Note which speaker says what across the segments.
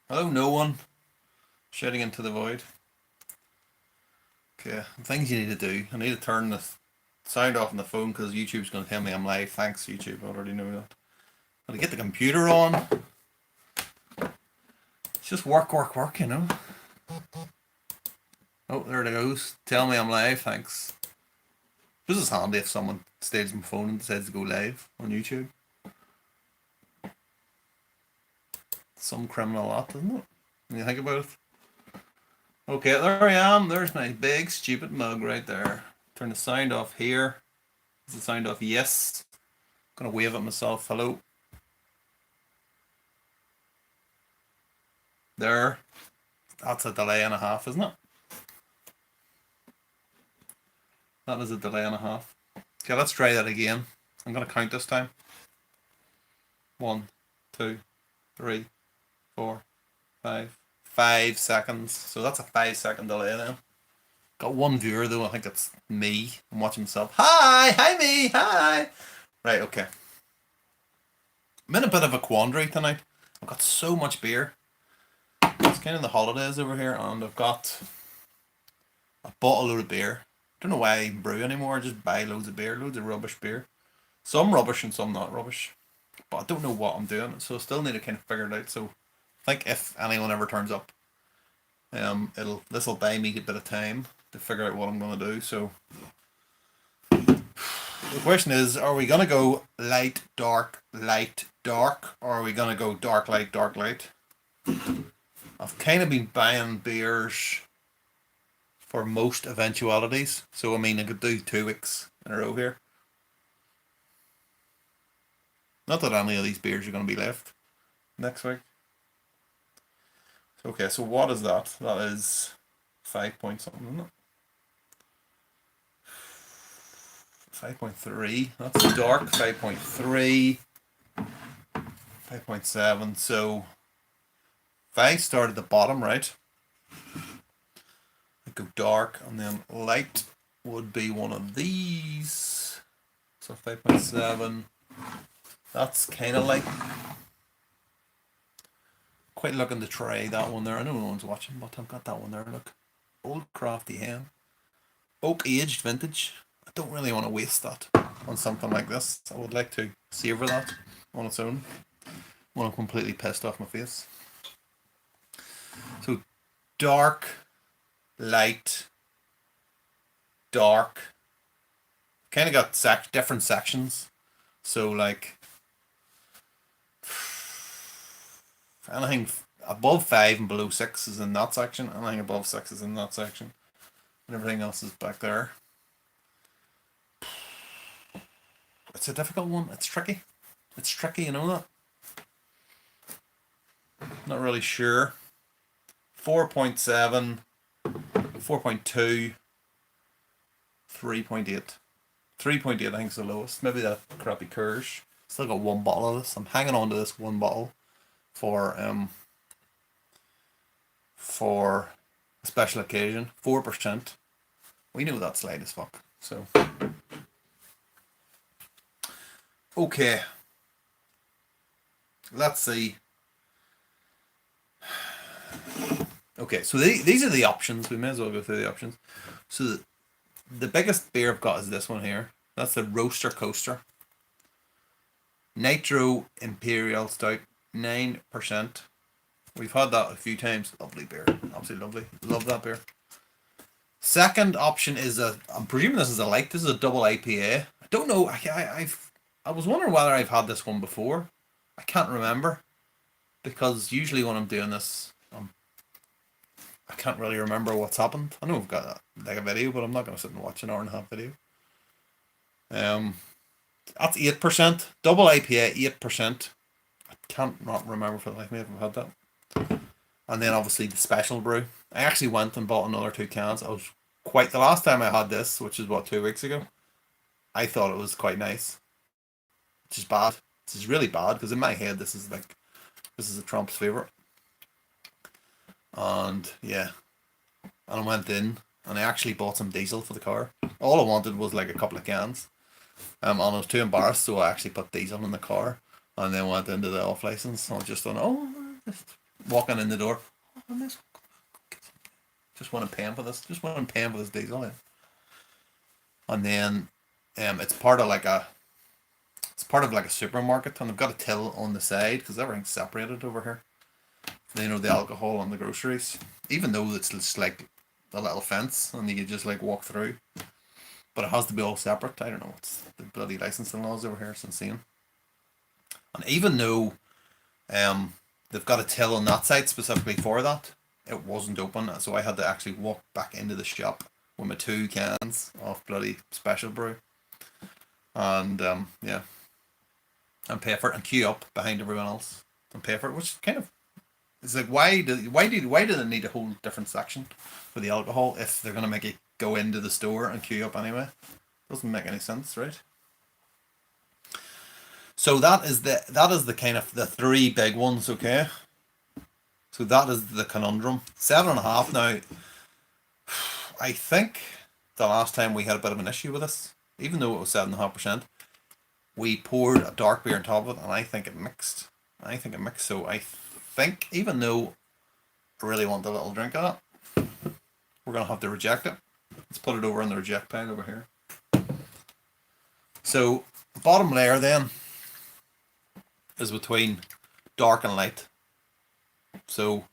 Speaker 1: Hello, no one. Shouting into the void. Okay, things you need to do. I need to turn the sound off on the phone because YouTube's going to tell me I'm live. Thanks, YouTube. I already know that. Got to get the computer on. It's just work, work, work, you know. Oh, there it goes. Tell me I'm live. Thanks. This is handy if someone steals my phone and decides to go live on YouTube. Some criminal act, isn't it? When you think about it. Okay, there I am. There's my big stupid mug right there. Turn the sound off here. Is the sound off? Yes. Gonna wave at myself. Hello. There. That's a delay and a half, isn't it? That is a delay and a half. Okay, let's try that again. I'm gonna count this time. 1, 2, 3, 4, 5. 5 seconds. So that's a 5-second delay then. Got one viewer though. I think it's me. I'm watching myself. Hi me. Hi. Right. Okay. I'm in a bit of a quandary tonight. I've got so much beer. It's kind of the holidays over here, and I bought a load of beer. Don't know why I brew anymore. I just buy loads of beer, loads of rubbish beer. Some rubbish and some not rubbish. But I don't know what I'm doing, so I still need to kind of figure it out. So I think if anyone ever turns up, this will buy me a bit of time to figure out what I'm gonna do. So the question is, are we gonna go light, dark, or are we gonna go dark, light, dark, light? I've kind of been buying beers for most eventualities. So I mean, I could do 2 weeks in a row here. Not that any of these beers are going to be left next week. Okay, so what is that? That is 5 point something, isn't it? 5.3. That's dark. 5.3. 5.7. So if I start at the bottom, right? I go dark, and then light would be one of these. So 5.7. That's kind of like quite looking to try that one there. I know no one's watching, but I've got that one there. Look, Old Crafty Hen, oak aged vintage. I don't really want to waste that on something like this. I would like to savor that on its own when I'm completely pissed off my face. So dark, light, dark. Kind of got different sections. So like anything above 5 and below 6 is in that section. Anything above 6 is in that section. And everything else is back there. It's a difficult one. It's tricky. It's tricky, you know that? Not really sure. 4.7, 4.2, 3.8. 3.8 I think is the lowest. Maybe that crappy Kirsch. Still got one bottle of this. I'm hanging on to this one bottle for a special occasion. 4%. We know that's light as fuck. So okay. Let's see. Okay, so these are the options. We may as well go through the options. So the biggest beer I've got is this one here. That's the Roaster Coaster. Nitro Imperial Stout, 9%. We've had that a few times. Lovely beer. Absolutely lovely. Love that beer. Second option is I'm presuming this is a light. This is a double IPA. I don't know. I was wondering whether I've had this one before. I can't remember. Because usually when I'm doing this, I can't really remember what's happened. I know we've got like a video, but I'm not going to sit and watch an hour and a half video. That's 8%. Double IPA, 8%. I can't not remember for the life of me if I've had that. And then obviously the special brew. I actually went and bought another 2 cans. I was the last time I had this, which is what, 2 weeks ago. I thought it was quite nice. Which is bad. This is really bad because in my head this is a Trump's favourite. And yeah. And I went in and I actually bought some diesel for the car. All I wanted was like a couple of cans. And I was too embarrassed, so I actually put diesel in the car and then went into the off license. And I was just thought, walking in the door. Oh, just want to pay for this. Just want to pay for this diesel. Yeah. And then, it's part of like a supermarket, and they've got a till on the side because everything's separated over here. So, you know, the alcohol and the groceries. Even though it's just like a little fence and you can just like walk through, but it has to be all separate. I don't know. It's the bloody licensing laws over here. It's insane. And even though they've got a till on that side specifically for that, it wasn't open, so I had to actually walk back into the shop with my 2 cans of bloody special brew, and yeah, and pay for it and queue up behind everyone else and pay for it, which kind of is like, why do they need a whole different section for the alcohol if they're gonna make it go into the store and queue up anyway? Doesn't make any sense, right? So that is the kind of the 3 big ones, okay? So that is the conundrum. 7.5 now. I think the last time we had a bit of an issue with this, even though it was 7.5%, we poured a dark beer on top of it, and I think it mixed. So I think, even though I really want a little drink of it, we're gonna have to reject it. Let's put it over in the reject pile over here. So bottom layer then is between dark and light. So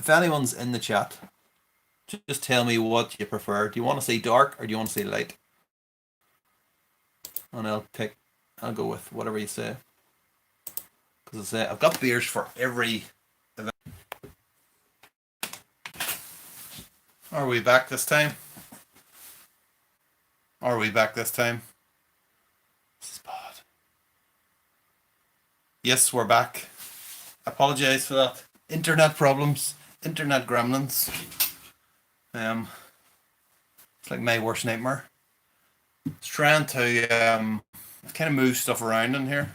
Speaker 1: if anyone's in the chat, just tell me what you prefer. Do you want to say dark or do you want to say light? And I'll go with whatever you say. Because I say I've got beers for every event. Are we back this time? This is bad. Yes, we're back. Apologize for that. Internet problems. Internet gremlins. It's like my worst nightmare. It's trying to kind of move stuff around in here.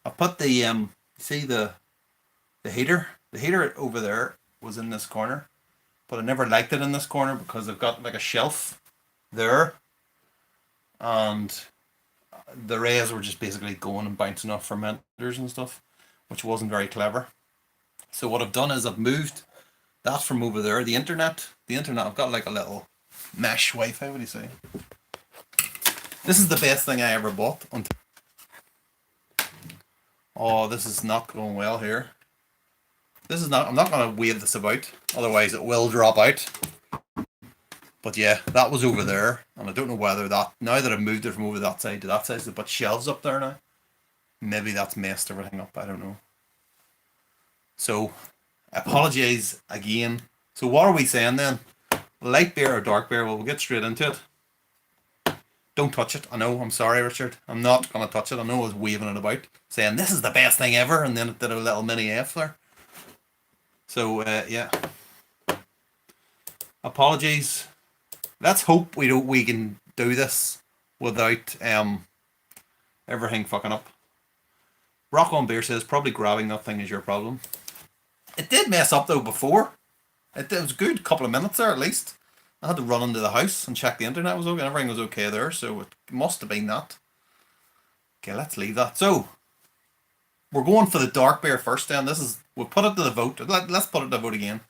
Speaker 1: I put the see the heater. The heater over there was in this corner, but I never liked it in this corner because I've got like a shelf there, and the rays were just basically going and bouncing off fermenters and stuff, which wasn't very clever. So what I've done is I've moved that from over there. The internet, I've got like a little mesh Wi-Fi. What do you say? This is the best thing I ever bought. Oh, this is not going well here. I'm not going to wave this about, otherwise it will drop out. But yeah, that was over there, and I don't know whether that, now that I've moved it from over that side to that side, so I put shelves up there now. Maybe that's messed everything up, I don't know. So, I apologise again. So what are we saying then? Light beer or dark beer? Well, we'll get straight into it. Don't touch it. I know, I'm sorry, Richard. I'm not going to touch it. I know I was waving it about, saying this is the best thing ever, and then it did a little mini F there. So, yeah. Apologies. Let's hope we can do this without everything fucking up. Rock on Beer says probably grabbing that thing is your problem. It did mess up though before. It was a good couple of minutes there at least. I had to run into the house and check the internet was okay. Everything was okay there, so it must have been that. Okay, let's leave that. So we're going for the dark beer first. Then we'll put it to the vote. Let's put it to the vote again.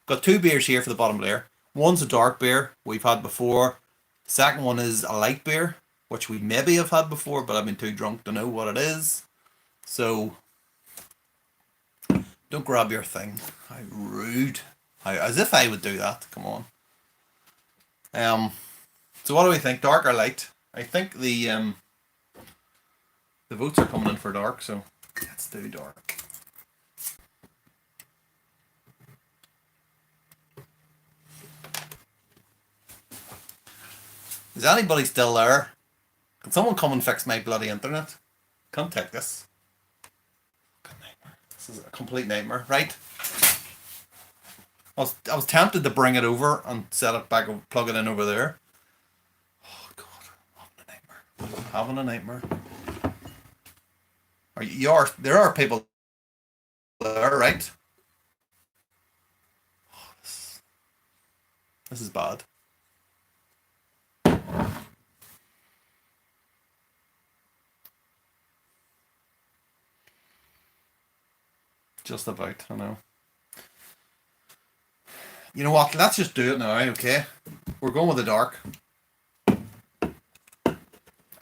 Speaker 1: Got 2 beers here for the bottom layer. One's a dark beer we've had before. The second one is a light beer, which we maybe have had before, but I've been too drunk to know what it is. So don't grab your thing. How rude. As if I would do that. Come on. So what do we think? Dark or light? I think the votes are coming in for dark, so let's do dark. Is anybody still there? Can someone come and fix my bloody internet? Can't take this. This is a complete nightmare, right? I was tempted to bring it over and set it back, plug it in over there. Oh God, I'm having a nightmare. There are people there, right? Oh, this is bad. Just about, I know. You know what? Let's just do it now, okay? We're going with the dark.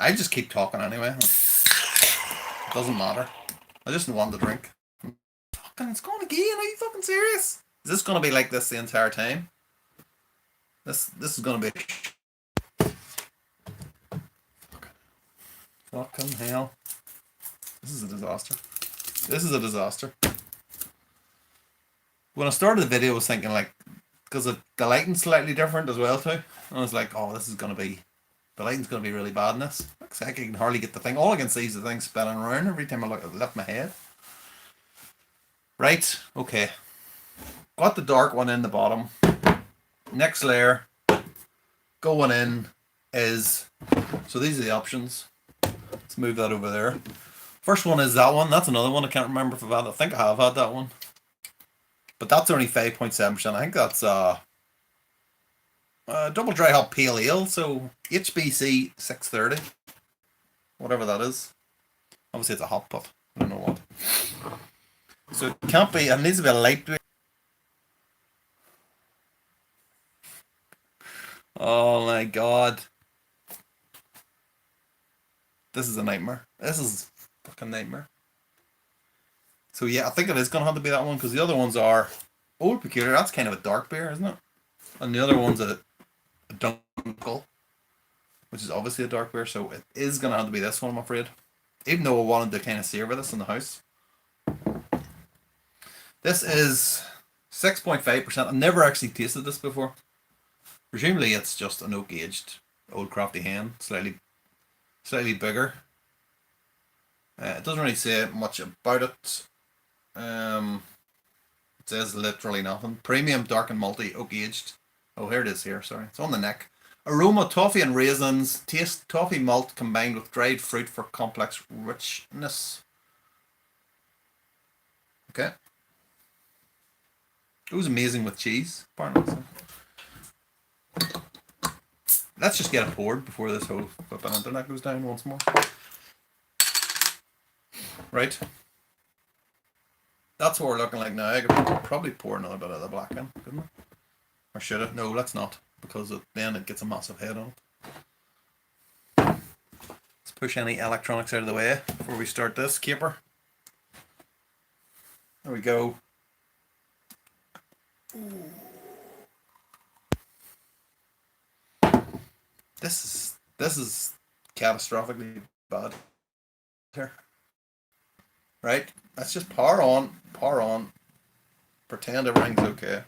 Speaker 1: I just keep talking anyway. It doesn't matter. I just want to drink. Fucking, it's going again. Are you fucking serious? Is this going to be like this the entire time? This is going to be... Fucking hell. This is a disaster. This is a disaster. When I started the video, I was thinking, like, because the lighting's slightly different as well too. And I was like, oh, this is going to be... The lighting's going to be really bad in this. Looks like I can hardly get the thing. All I can see is the thing spinning around every time I lift my head. Right, okay. Got the dark one in the bottom. Next layer going in is... So these are the options. Let's move that over there. First one is that one. That's another one. I can't remember if I've had it. I think I have had that one. But that's only 5.7%. I think that's double dry hop pale ale. So HBC 630. Whatever that is. Obviously it's a hop, but I don't know what. So it can't be, it needs to be a lightweight. Oh my god. This is a nightmare. This is a fucking nightmare. So yeah, I think it is going to have to be that one, because the other ones are Old Peculiar. That's kind of a dark beer, isn't it? And the other one's a Dunkel, which is obviously a dark beer, so it is going to have to be this one, I'm afraid. Even though I wanted to kind of savor this in the house. This is 6.5%. I've never actually tasted this before. Presumably it's just an oak aged Old Crafty Hen, slightly bigger. It doesn't really say much about it. It says literally nothing. Premium dark and malty oak aged. Oh, here it is here, sorry. It's on the neck. Aroma, toffee and raisins. Taste, toffee malt combined with dried fruit for complex richness. Okay. It was amazing with cheese, apparently. So. Let's just get it poured before this whole flipping internet goes down once more. Right. That's what we're looking like now. I could probably pour another bit of the black in, couldn't I? Or should I? No, let's not, because then it gets a massive head on it. Let's push any electronics out of the way before we start this caper. There we go. This is catastrophically bad here. Right? Let's just pour on, pretend everything's okay.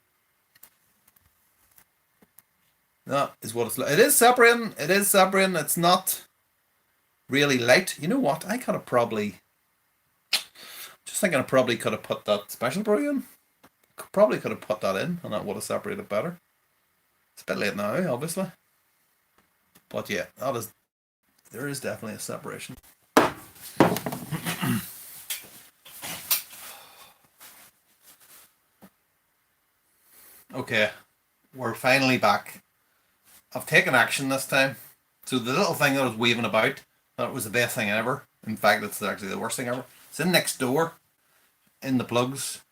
Speaker 1: That is what it's like. It is separating. It's not really light. You know what? I could have probably, just thinking I probably could have put that special brew in. Probably could have put that in, and that would have separated better. It's a bit late now, obviously. But yeah, there is definitely a separation. Okay, we're finally back. I've taken action this time. So the little thing that I was waving about, that was the best thing ever. In fact, it's actually the worst thing ever. It's in next door, in the plugs.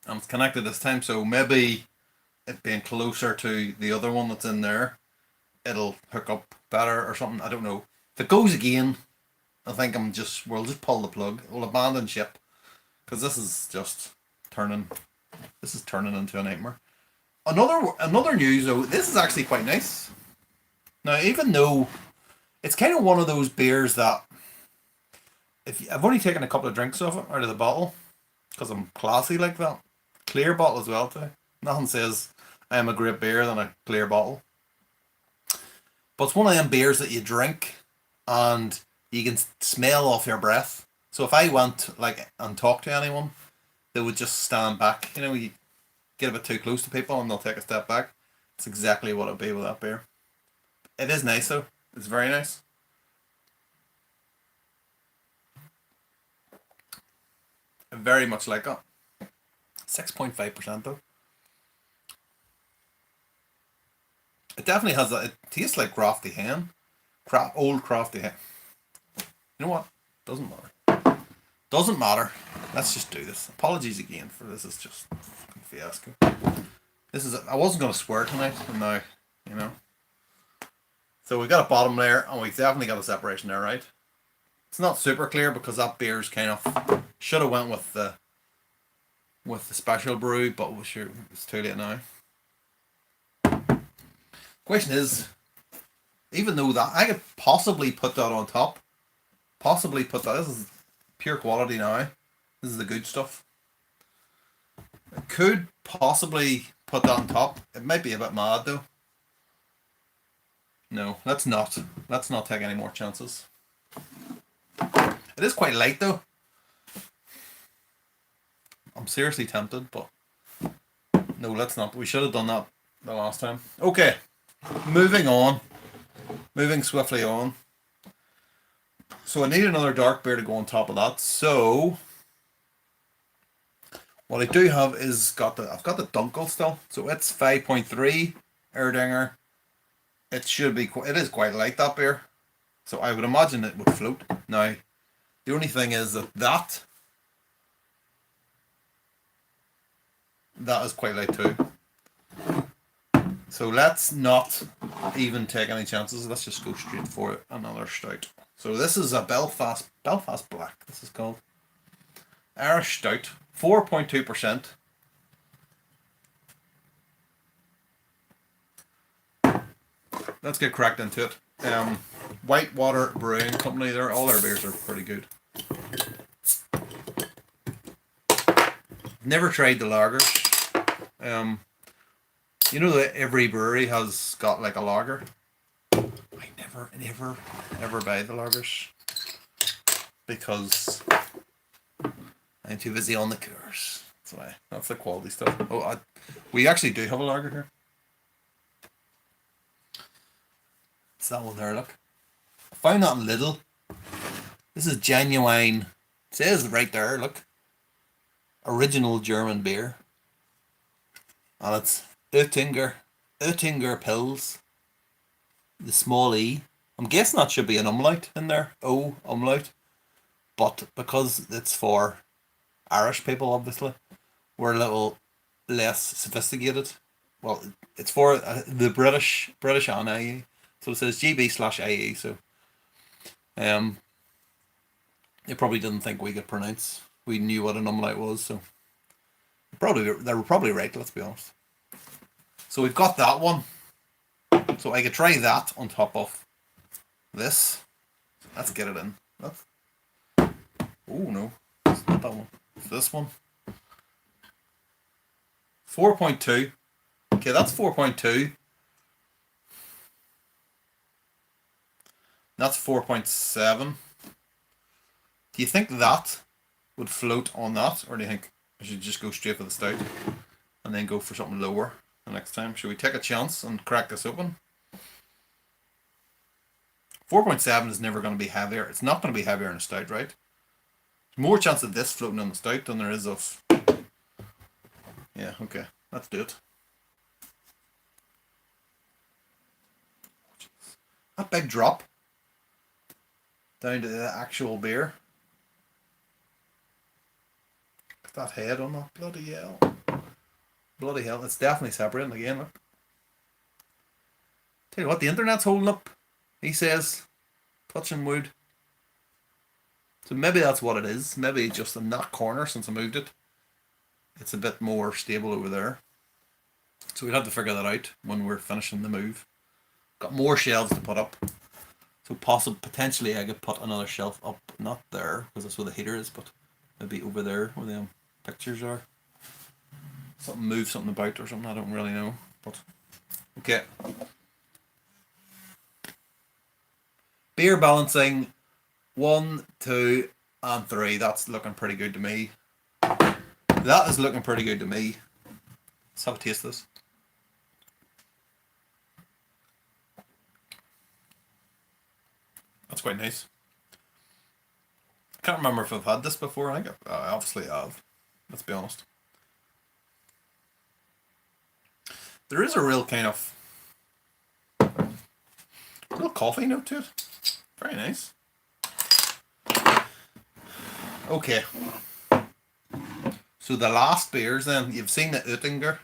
Speaker 1: And it's connected this time, so maybe it being closer to the other one that's in there, it'll hook up better or something. I don't know. If it goes again, I think we'll just pull the plug. We'll abandon ship, because this is just turning into a nightmare. Another news though, this is actually quite nice. Now, even though it's kind of one of those beers that, I've only taken a couple of drinks of it out of the bottle, because I'm classy like that. Clear bottle as well too. Nothing says I am a great beer than a clear bottle. But it's one of them beers that you drink and you can smell off your breath. So if I went like and talk to anyone, they would just stand back. You know, you get a bit too close to people and they'll take a step back. It's exactly what it'd be with that beer. It is nice though. It's very nice. I very much like it. 6.5% though. It definitely has that. It tastes like Crafty Hen. Old Crafty Hen. You know what? Doesn't matter. Doesn't matter. Let's just do this. Apologies again for this. Is just fucking fiasco. This is. I wasn't gonna swear tonight, and now, you know. So we got a bottom layer, and we definitely got a separation there, right? It's not super clear because that beer's kind of should have went with the special brew, but we're sure it's too late now. Question is, even though that I could possibly put that on top, possibly put that. This is pure quality now. This is the good stuff. I could possibly put that on top. It might be a bit mad though. No, let's not. Let's not take any more chances. It is quite light though. I'm seriously tempted, but no, let's not. We should have done that the last time. Okay, moving on. Moving swiftly on. So I need another dark beer to go on top of that. So what I do have is I've got the Dunkel still. So it's 5.3 Erdinger. It is quite light, that beer. So I would imagine it would float. Now, the only thing is that is quite light too. So let's not even take any chances. Let's just go straight for another stout. So this is a Belfast Black. This is called Irish Stout, 4.2%. Let's get cracked into it. Whitewater Brewing Company. All their beers are pretty good. Never tried the lagers. You know that every brewery has got like a lager. I never buy the lagers because I'm too busy on the course. That's why. That's the quality stuff. Oh, we actually do have a lager here. It's that one there. Look, I found that in Lidl. This is genuine. It says right there. Look, original German beer, and it's Oettinger Pils. The small E. I'm guessing that should be an umlaut in there. O umlaut. But because it's for Irish people, obviously, we're a little less sophisticated. Well, it's for the British and IE. So it says GB/IE. So, they probably didn't think we could pronounce. We knew what an umlaut was, so they were probably right. Let's be honest. So we've got that one. So I could try that on top of this. Let's get it in. Oh no, it's not that one. It's this one. 4.2. Okay, that's 4.2. That's 4.7. Do you think that would float on that, or do you think I should just go straight for the stout and then go for something lower the next time? Should we take a chance and crack this open? 4.7 is never going to be heavier. It's not going to be heavier in a stout, right? There's more chance of this floating on the stout than there is of... Yeah, okay. Let's do it. That big drop down to the actual beer. Look at that head on that. Bloody hell. Bloody hell. It's definitely separating again, look. Tell you what, the internet's holding up. He says, touching wood. So maybe that's what it is. Maybe just in that corner, since I moved it, it's a bit more stable over there. So we'll have to figure that out when we're finishing the move. Got more shelves to put up. So potentially I could put another shelf up, not there, because that's where the heater is, but maybe over there where the pictures are. Move something about or something, I don't really know. But okay. Beer balancing 1, 2, and 3. That's looking pretty good to me. That is looking pretty good to me. Let's have a taste of this. That's quite nice. I can't remember if I've had this before. I think I obviously have. Let's be honest. There is a real kind of real coffee note to it. Very nice. Okay. So the last beers then, you've seen the Oettinger,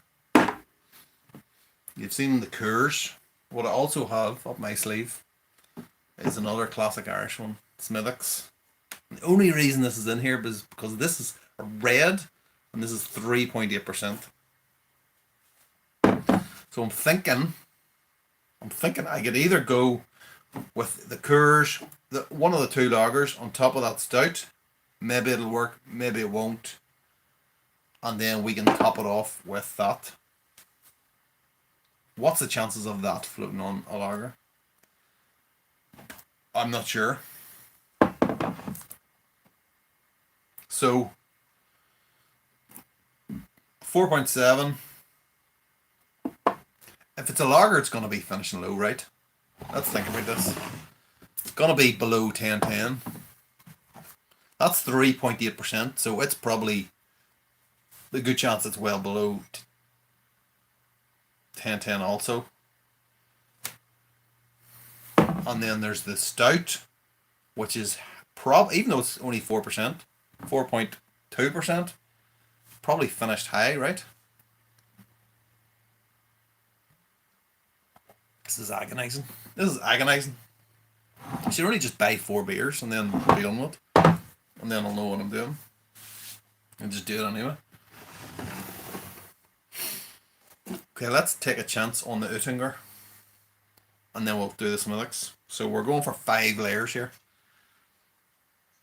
Speaker 1: you've seen the Coors. What I also have up my sleeve is another classic Irish one, Smithwick's. The only reason this is in here is because this is a red and this is 3.8%. So I'm thinking I could either go with the Coors, one of the two lagers on top of that stout. Maybe it'll work, maybe it won't. And then we can top it off with that. What's the chances of that floating on a lager? I'm not sure. So 4.7. If it's a lager, it's going to be finishing low, right? Let's think about this. It's going to be below 10.10. That's 3.8%, so it's probably a good chance it's well below 10.10 also. And then there's the stout, which is even though it's only 4%, 4.2%, probably finished high, right? This is agonizing. I should only just buy 4 beers and then be done with it. And then I'll know what I'm doing. And just do it anyway. Okay, let's take a chance on the Oettinger. And then we'll do the Smithwick's. So we're going for 5 layers here.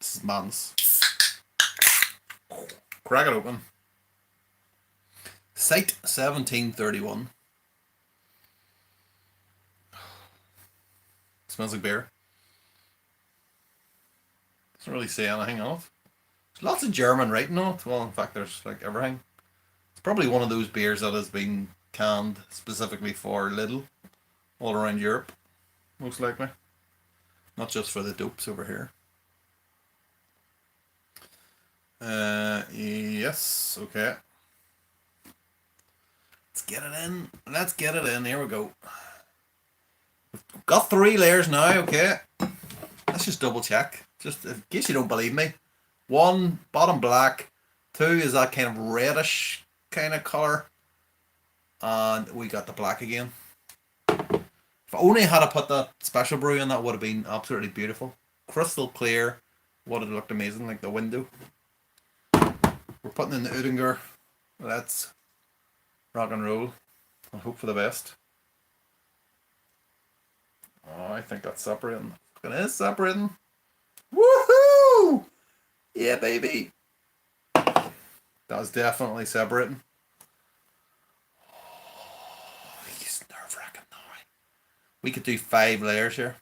Speaker 1: This is madness. Crack it open. Site 1731. Smells like beer. Doesn't really say anything on it. There's lots of German writing on it. Well, in fact, there's like everything. It's probably one of those beers that has been canned specifically for Lidl all around Europe, most likely. Not just for the dopes over here. Yes, okay. Let's get it in. Let's get it in. Here we go. We've got 3 layers now, okay. Let's just double check. Just in case you don't believe me. 1, bottom black. 2 is that kind of reddish kind of colour. And we got the black again. If I only had to put that special brew in, that would have been absolutely beautiful. Crystal clear. Would have looked amazing, like the window. We're putting in the Oettinger. Let's rock and roll. I hope for the best. Oh, I think that's separating. It is separating. Woohoo! Yeah, baby. That's definitely separating. Oh, it's nerve-wracking now. We could do 5 layers here.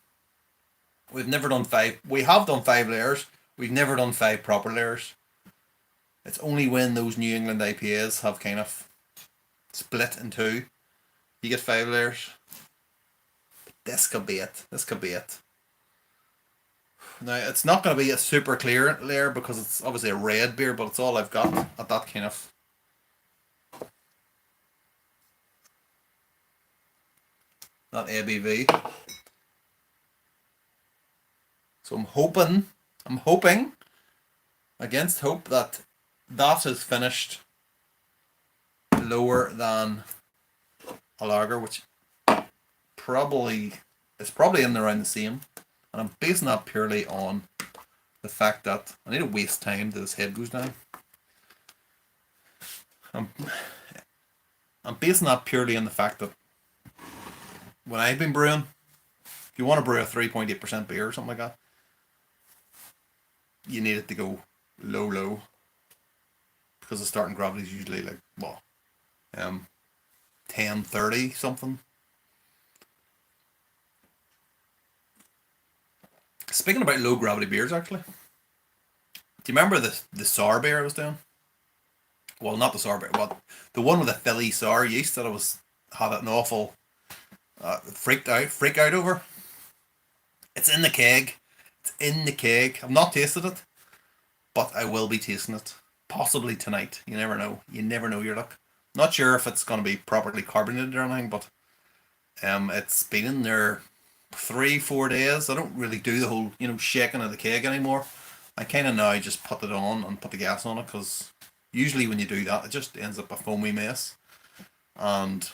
Speaker 1: We've never done 5. We have done 5 layers. We've never done 5 proper layers. It's only when those New England IPAs have kind of split in 2. You get 5 layers. But this could be it. This could be it. Now, it's not going to be a super clear layer because it's obviously a red beer, but it's all I've got at that kind of... that ABV. So I'm hoping, against hope, that is finished lower than a lager, which probably is in around the same. And I'm basing that purely on the fact that I need to waste time till this head goes down. I'm basing that purely on the fact that when I've been brewing, if you want to brew a 3.8% beer or something like that, you need it to go low. Because the starting gravity is usually like, what, 10-30 something. Speaking about low gravity beers, actually, do you remember the sour beer I was doing? Well, not the sour beer, but the one with the Philly sour yeast that I had an awful freak out over. It's in the keg. I've not tasted it, but I will be tasting it possibly tonight. You never know. Your luck. Not sure if it's going to be properly carbonated or anything, but it's been in there 3-4 days. I don't really do the whole shaking of the keg anymore. I kind of now just put it on and put the gas on it because Usually when you do that, it just ends up a foamy mess. And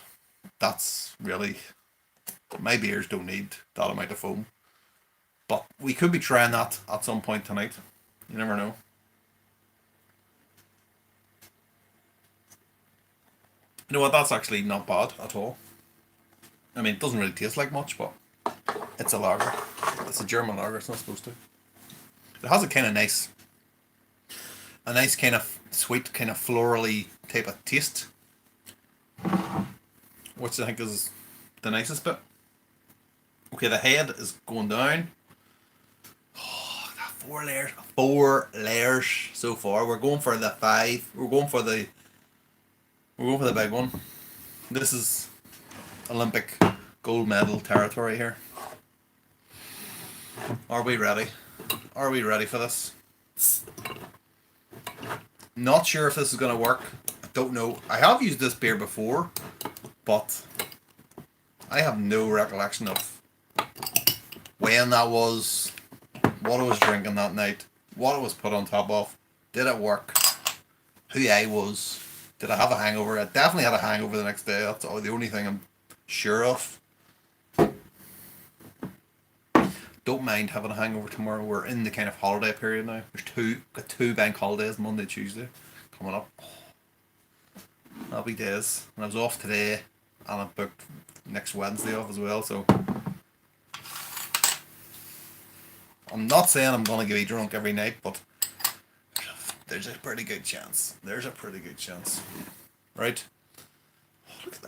Speaker 1: that's really, my beers don't need that amount of foam. But we could be trying that at some point tonight. You never know. You know what? That's actually not bad at all. I mean, it doesn't really taste like much, but it's a lager. It's a German lager. It's not supposed to. It has a kind of nice kind of sweet, kind of florally type of taste, which I think is the nicest bit. Okay, the head is going down. Oh, that 4 layers. 4 layers so far. We're going for the 5. We're going for the big one. This is Olympic gold medal territory here. Are we ready? Are we ready for this? Not sure if this is going to work. I don't know. I have used this beer before, but I have no recollection of when that was, what I was drinking that night, what it was put on top of, did it work, who I was, did I have a hangover? I definitely had a hangover the next day. That's the only thing I'm sure of. Don't mind having a hangover tomorrow. We're in the kind of holiday period now. Got 2 bank holidays, Monday, Tuesday, coming up. Happy days. And I was off today, and I've booked next Wednesday off as well. So I'm not saying I'm gonna be drunk every night, but there's a pretty good chance. There's a pretty good chance, right?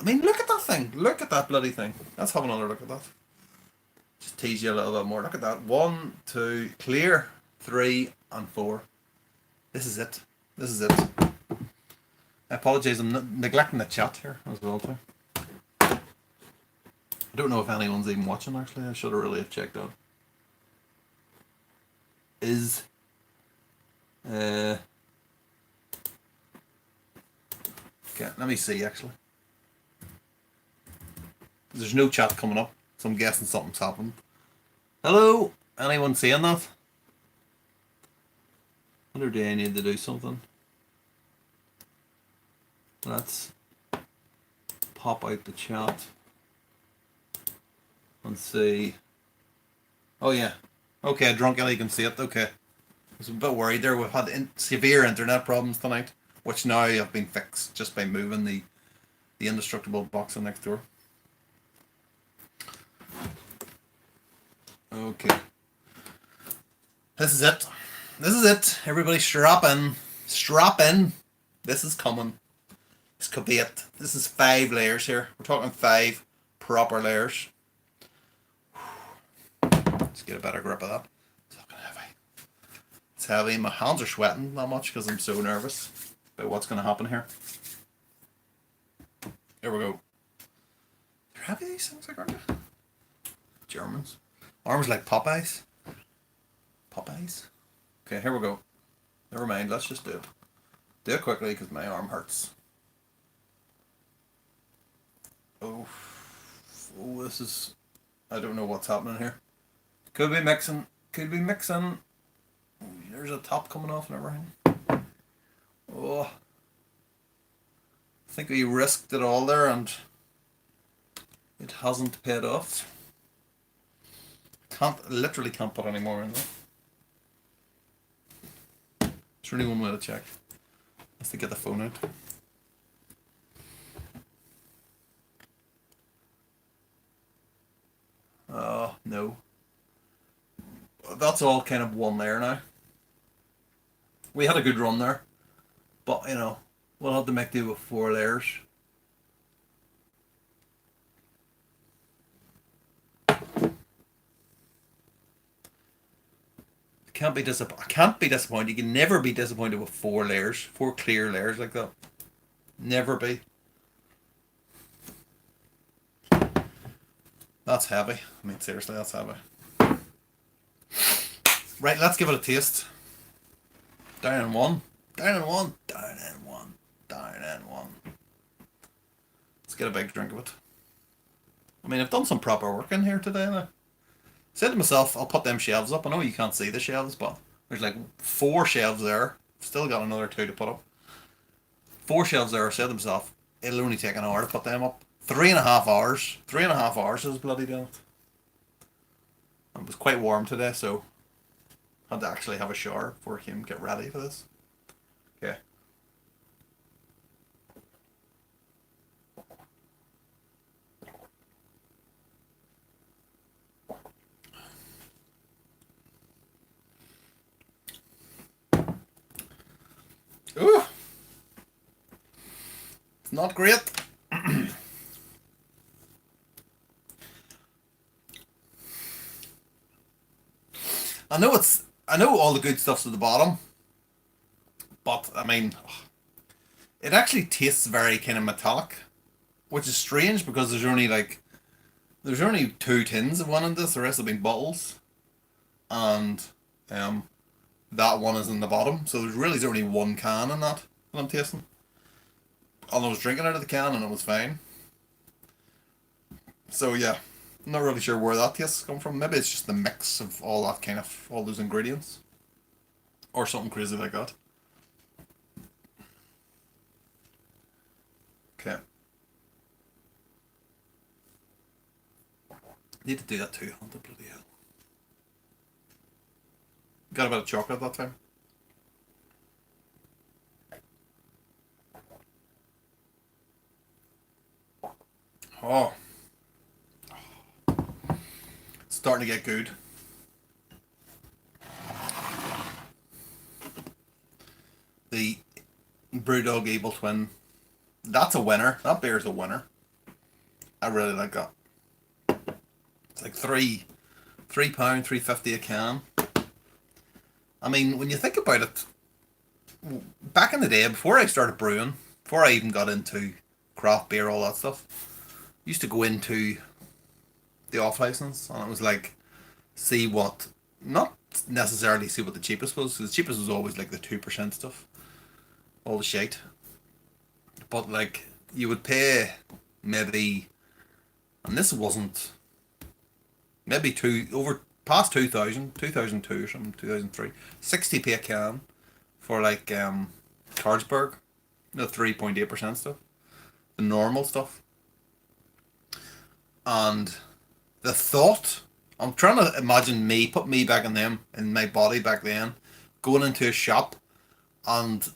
Speaker 1: I mean, look at that thing. Look at that bloody thing. Let's have another look at that. Just tease you a little bit more. Look at that. 1, 2, clear, 3, and 4. This is it. This is it. I apologise. I'm neglecting the chat here as well too. I don't know if anyone's even watching. Actually, I should have really checked out. Okay, let me see actually. There's no chat coming up, so I'm guessing something's happened. Hello? Anyone seeing that? Wonder do I need to do something? Let's pop out the chat and see. Oh yeah. Okay, Drunk Ellie can see it. Okay. I was a bit worried there. We've had severe internet problems tonight, which now have been fixed just by moving the indestructible box next door. Okay. This is it. This is it. Everybody strap in. Strap in. This is coming. This could be it. This is 5 layers here. We're talking 5 proper layers. Let's get a better grip of that. It's fucking heavy. It's heavy. My hands are sweating that much because I'm so nervous about what's going to happen here. Here we go. They're heavy, these things, like, aren't they? Germans. Arms like Popeyes. Popeyes. Okay, here we go. Never mind, let's just do it. Do it quickly because my arm hurts. Oh, this is... I don't know what's happening here. Could be mixing. Could be mixing. Oh, there's a top coming off and everything. Oh. I think we risked it all there and it hasn't paid off. Literally can't put any more in there. There's only one way to check. That's to get the phone out. Oh, no. That's all kind of one layer now. We had a good run there. But, you know, we'll have to make do with 4 layers. I can't be disappointed. You can never be disappointed with 4 layers. 4 clear layers like that. Never be. That's heavy. I mean, seriously, that's heavy. Right, let's give it a taste. Down in 1. Down in 1. Down in 1. Down in 1. Let's get a big drink of it. I mean, I've done some proper work in here today now. Said to myself, I'll put them shelves up. I know you can't see the shelves, but there's like 4 shelves there. Still got another 2 to put up. 4 shelves there, said himself, it'll only take an hour to put them up. 3.5 hours. 3.5 hours is bloody doing it. It was quite warm today, so I had to actually have a shower before I came get ready for this. Okay. Ooh! It's not great. I know all the good stuff's at the bottom, but I mean, it actually tastes very kind of metallic, which is strange because there's only 2 tins of one in this. The rest have been bottles, and um, that one is in the bottom. So there's only one can in that I'm tasting. And I was drinking out of the can and it was fine. So yeah, I'm not really sure where that taste come from. Maybe it's just the mix of all those ingredients, or something crazy like that. Okay, need to do that too. What the bloody hell? Got a bit of chocolate that time. Oh, it's starting to get good. The Brewdog Able Twin. That's a winner. That beer's a winner. I really like that. It's like £3, £3.50 a can. I mean, when you think about it, back in the day, before I started brewing, before I even got into craft beer, all that stuff, I used to go into the off license, and it was like, see what, not necessarily see what the cheapest was, 'cause the cheapest was always like the 2% stuff, all the shite. But like, you would pay maybe, and this wasn't, maybe over past 2000, 2002 or something, 2003, 60p a can for like Carlsberg, the 3.8% stuff, the normal stuff. And the thought, I'm trying to imagine put me back in my body back then, going into a shop and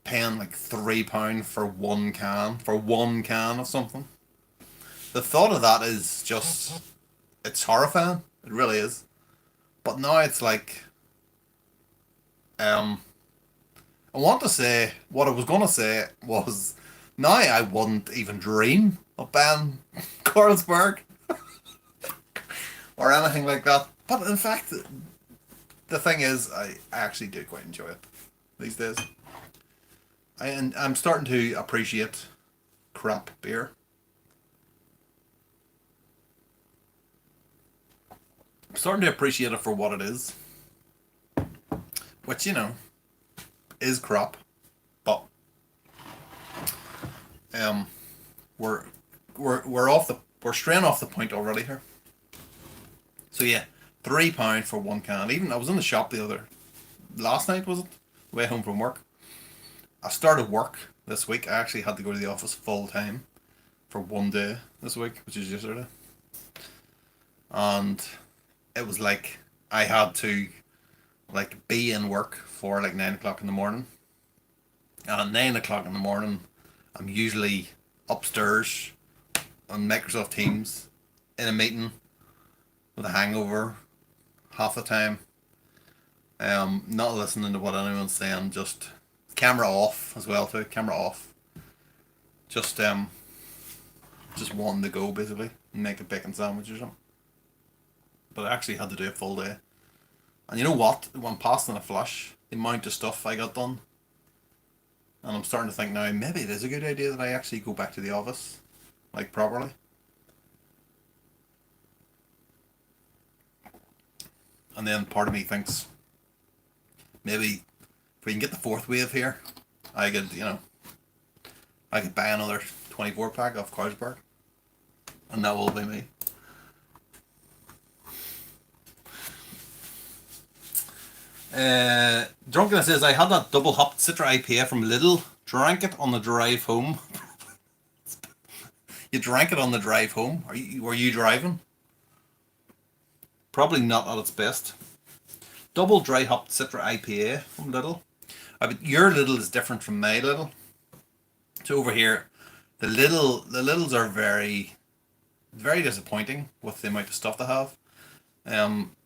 Speaker 1: paying like £3 for one can of something. The thought of that is just, it's horrifying. It really is. But now it's like, um, I want to say, what I was going to say was, now I wouldn't even dream of buying Carlsberg or anything like that. But in fact, the thing is, I actually do quite enjoy it these days. And I'm starting to appreciate crap beer. I'm starting to appreciate it for what it is. Which, is crap. But um we're we're straying off the point already here. So yeah, £3 for one can. Even I was in the shop last night, was it? Way home from work. I started work this week. I actually had to go to the office full time for one day this week, which is yesterday. And it was like I had to like be in work for like 9 o'clock in the morning. And at 9 o'clock in the morning, I'm usually upstairs on Microsoft Teams in a meeting with a hangover half the time. Not listening to what anyone's saying, just camera off as well too. Camera off. Just wanting to go basically and make a bacon sandwich or something. But I actually had to do a full day. And you know what? When passing a flush, the amount of stuff I got done. And I'm starting to think now, maybe it is a good idea that I actually go back to the office, like properly. And then part of me thinks, maybe if we can get the fourth wave here, I could buy another 24 pack of Carlsberg. And that will be me. Drunkenness says, I had that double hopped Citra IPA from Lidl Drank it on the drive home. You drank it on the drive home. Were you driving? Probably not at its best. Double dry hopped Citra IPA from Lidl. Your Lidl is different from my Lidl. So over here, the Lidls are very disappointing with the amount of stuff they have.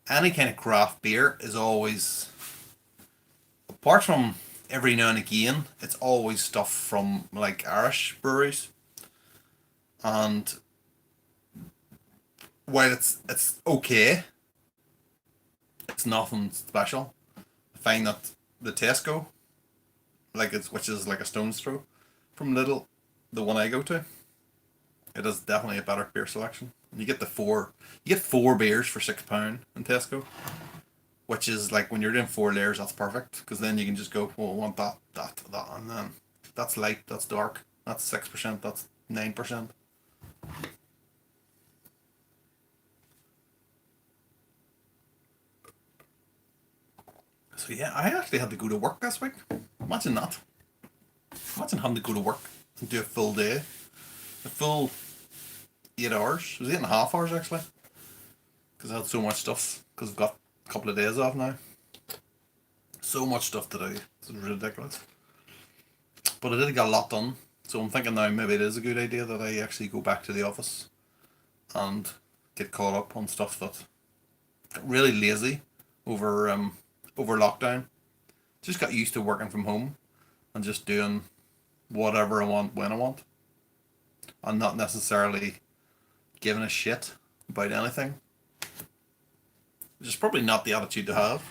Speaker 1: Any kind of craft beer is always, apart from every now and again, it's always stuff from like Irish breweries. And while it's okay, it's nothing special. I find that the Tesco, which is like a stone's throw from Lidl, the one I go to, it is definitely a better beer selection. You get four beers for £6 in Tesco, which is like when you're doing 4 layers, that's perfect because then you can just go, well, I want that, and then that's light, that's dark, that's 6%, that's 9%. So yeah, I actually had to go to work this week. Imagine that. Imagine having to go to work and do a full day, a full 8 hours. It was 8.5 hours actually, because I had so much stuff. Because I've got a couple of days off now. So much stuff to do. It's ridiculous. But I did get a lot done. So I'm thinking now maybe it is a good idea that I actually go back to the office and get caught up on stuff that got really lazy over lockdown. Just got used to working from home and just doing whatever I want when I want, and not necessarily giving a shit about anything. Which is probably not the attitude to have.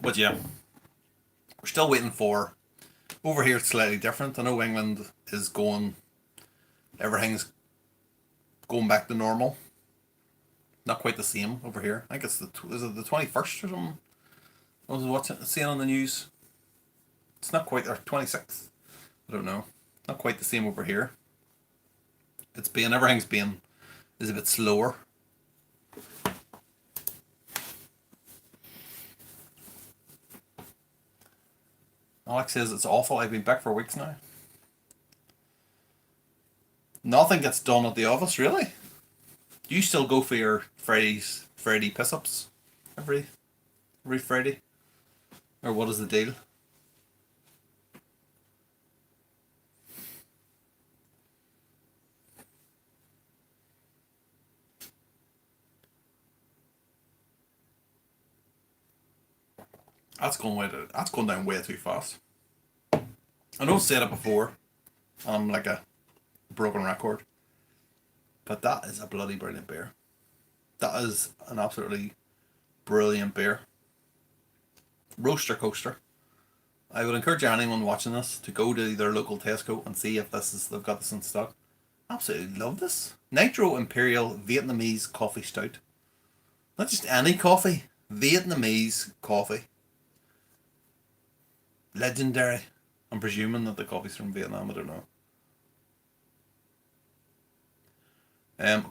Speaker 1: But yeah, we're still waiting for. Over here, it's slightly different. I know England is going. Everything's going back to normal. Not quite the same over here. I think is it the 21st or something? I was seeing on the news. It's not quite, or 26th. I don't know. Not quite the same over here. Everything's been is a bit slower. Alex says it's awful. I've been back for weeks now. Nothing gets done at the office, really. Do you still go for your Friday piss ups every Friday, or what is the deal? That's going down way too fast. I know I've said it before. I'm like a broken record, but that is a bloody brilliant beer. That is an absolutely brilliant beer. Roaster Coaster. I would encourage anyone watching this to go to their local Tesco and see if they've got this in stock. Absolutely love this. Nitro Imperial Vietnamese Coffee Stout. Not just any coffee, Vietnamese coffee. Legendary. I'm presuming that the coffee's from Vietnam, I don't know.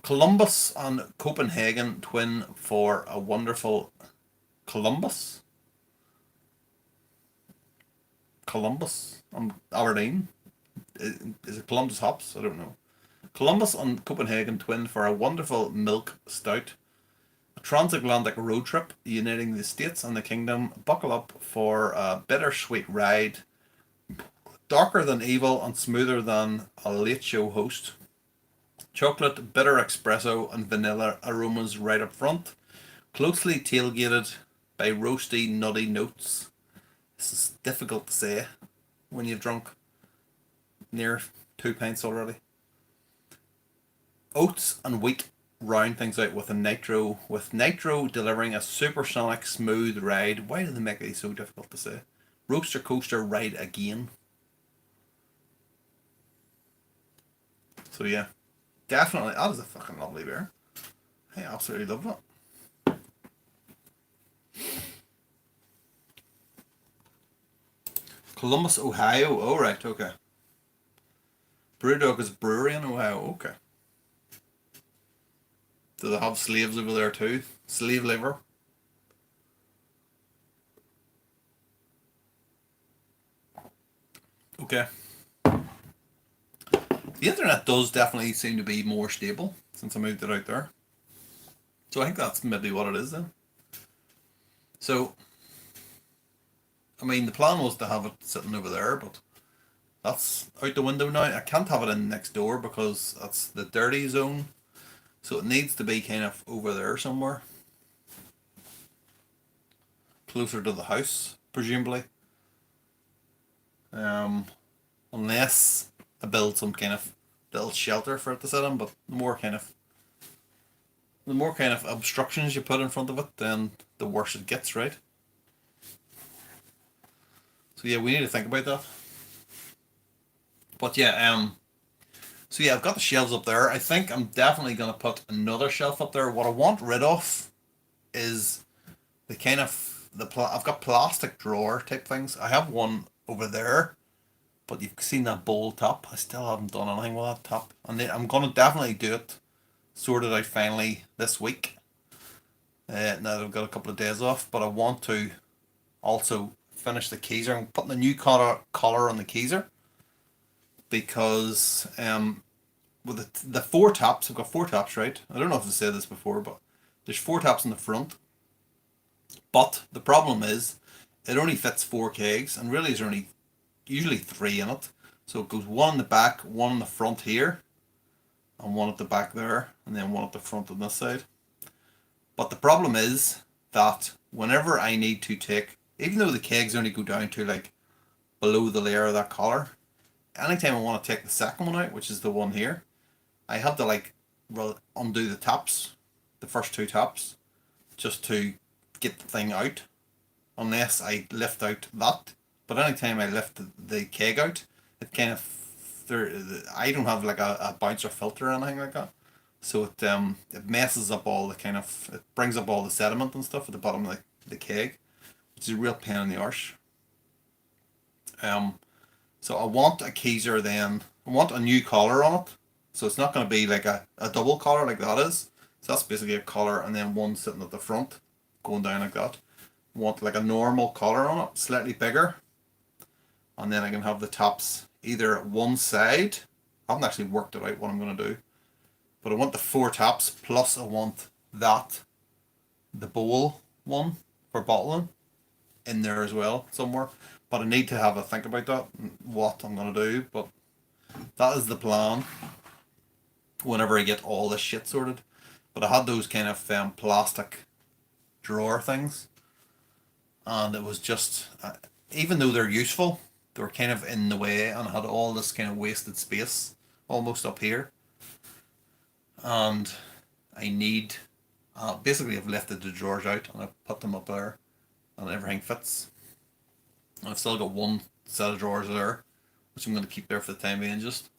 Speaker 1: Columbus and Copenhagen twin for a wonderful Columbus. Columbus and Aberdeen. Is it Columbus hops? I don't know. Columbus and Copenhagen twin for a wonderful milk stout. A transatlantic road trip uniting the States and the Kingdom. Buckle up for a bittersweet ride. Darker than evil and smoother than a late show host. Chocolate, bitter espresso, and vanilla aromas right up front. Closely tailgated by roasty, nutty notes. This is difficult to say when you've drunk near 2 pints already. Oats and wheat round things out with nitro delivering a supersonic smooth ride. Why do they make it so difficult to say? Roaster Coaster ride again. So yeah, definitely that is a fucking lovely beer. I absolutely love that. Columbus, Ohio. Oh right, okay. Brewdog is a brewery in Ohio. Okay. Do they have slaves over there too? Slave labor? Okay. The internet does definitely seem to be more stable since I moved it out there. So I think that's maybe what it is then. So, I mean, the plan was to have it sitting over there, but that's out the window now. I can't have it in next door because that's the dirty zone. So it needs to be kind of over there somewhere. Closer to the house, presumably. Um, Unless I build some kind of little shelter for it to sit in, but the more kind of obstructions you put in front of it, then the worse it gets, right? So yeah, we need to think about that. But yeah, so yeah, I've got the shelves up there. I think I'm definitely gonna put another shelf up there. What I want rid of is the kind of I've got plastic drawer type things. I have one over there, but you've seen that bowl top. I still haven't done anything with that top, and I'm gonna definitely do it, sort it out finally this week. Now that I've got a couple of days off, but I want to also finish the Keyser. I'm putting a new collar on the Keyser because with the four tops, I've got four tops, right? I don't know if I said this before, but there's four tops in the front. But the problem is, it only fits four kegs, and really there's only usually three in it. So it goes one in the back, one in the front here, and one at the back there, and then one at the front on this side. But the problem is that whenever I need to take, even though the kegs only go down to like below the layer of that collar, anytime I want to take the second one out, which is the one here, I have to like undo the tops, the first two tops, just to get the thing out, unless I lift out that. But anytime I lift the keg out, it kind of I don't have like a bouncer filter or anything like that, so it messes up all the kind of, it brings up all the sediment and stuff at the bottom of the keg, which is a real pain in the arse. So I want a Keyser then. I want a new collar on it. So it's not going to be like a double collar like that is. So that's basically a collar and then one sitting at the front, going down like that. I want like a normal collar on it, slightly bigger. And then I can have the tops either at one side. I haven't actually worked it out what I'm going to do. But I want the four tops, plus I want the bowl one for bottling in there as well somewhere. But I need to have a think about that, what I'm going to do. But that is the plan whenever I get all this shit sorted. But I had those kind of plastic drawer things, and it was just, even though they're useful, they were kind of in the way, and I had all this kind of wasted space almost up here. And I need, basically I've lifted the drawers out and I've put them up there, and everything fits. I've still got one set of drawers there, which I'm going to keep there for the time being just.